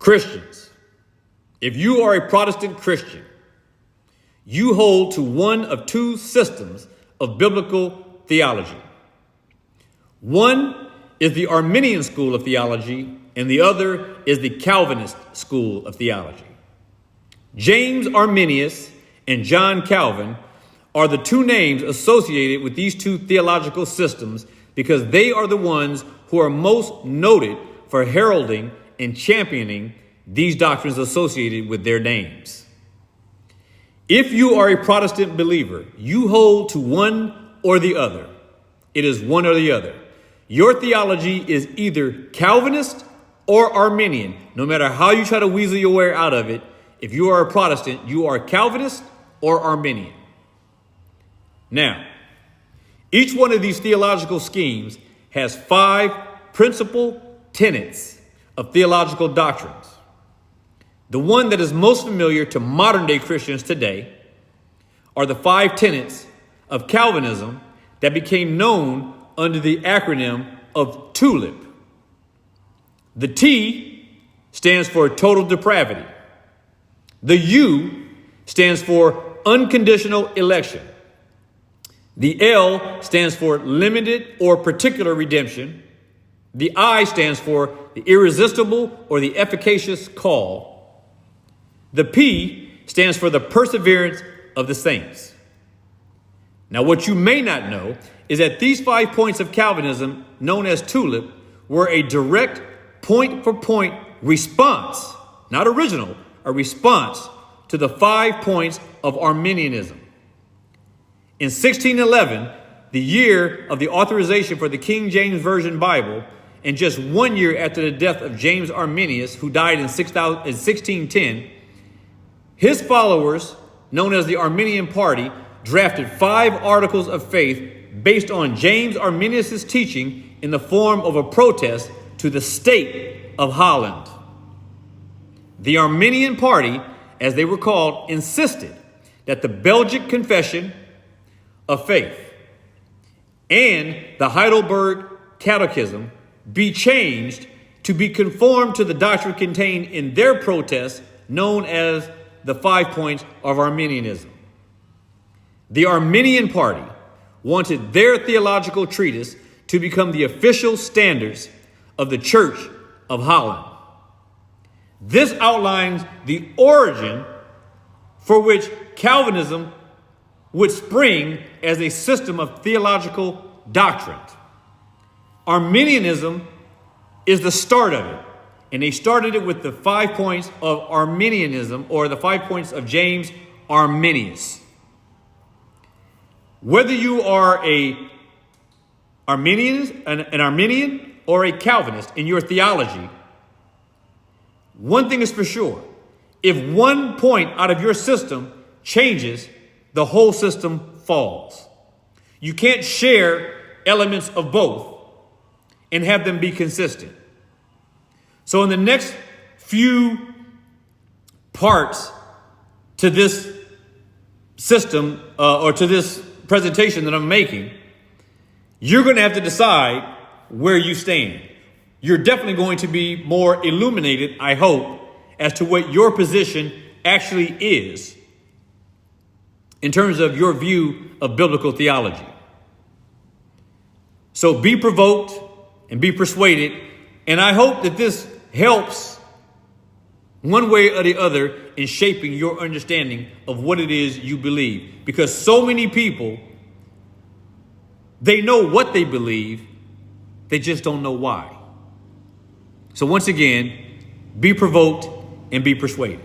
Christians, if you are a Protestant Christian, you hold to one of two systems of biblical theology. One is the Arminian school of theology, and the other is the Calvinist school of theology. James Arminius and John Calvin are the two names associated with these two theological systems because they are the ones who are most noted for heralding and championing these doctrines associated with their names. If you are a Protestant believer, you hold to one or the other. It is one or the other. Your theology is either Calvinist or Arminian. No matter how you try to weasel your way out of it, if you are a Protestant, you are Calvinist or Arminian. Now, each one of these theological schemes has 5 principal tenets of theological doctrines. The one that is most familiar to modern day Christians today are the 5 tenets of Calvinism that became known under the acronym of TULIP. The T stands for total depravity. The U stands for unconditional election. The L stands for limited or particular redemption. The I stands for the irresistible or the efficacious call. The P stands for the perseverance of the saints. Now, what you may not know is that these 5 points of Calvinism, known as TULIP, were a direct point-for-point response, not original, a response to the 5 points of Arminianism. In 1611, the year of the authorization for the King James Version Bible, and just 1 year after the death of James Arminius, who died in 1610, his followers, known as the Arminian Party, drafted 5 articles of faith based on James Arminius' teaching in the form of a protest to the state of Holland. The Arminian Party, as they were called, insisted that the Belgic Confession of Faith and the Heidelberg Catechism be changed to be conformed to the doctrine contained in their protest, known as the 5 points of Arminianism. The Arminian Party wanted their theological treatise to become the official standards of the Church of Holland. This outlines the origin for which Calvinism would spring as a system of theological doctrine. Arminianism is the start of it, and they started it with the 5 points of Arminianism, or the 5 points of James Arminius. Whether you are an Arminian or a Calvinist in your theology, one thing is for sure: if 1 point out of your system changes, the whole system falls. You can't share elements of both and have them be consistent. So in the next few parts to this system or to this presentation that I'm making, you're going to have to decide where you stand. You're definitely going to be more illuminated, I hope, as to what your position actually is in terms of your view of biblical theology. So be provoked and be persuaded. And I hope that this helps one way or the other in shaping your understanding of what it is you believe. Because so many people, they know what they believe, they just don't know why. So once again, be provoked and be persuaded.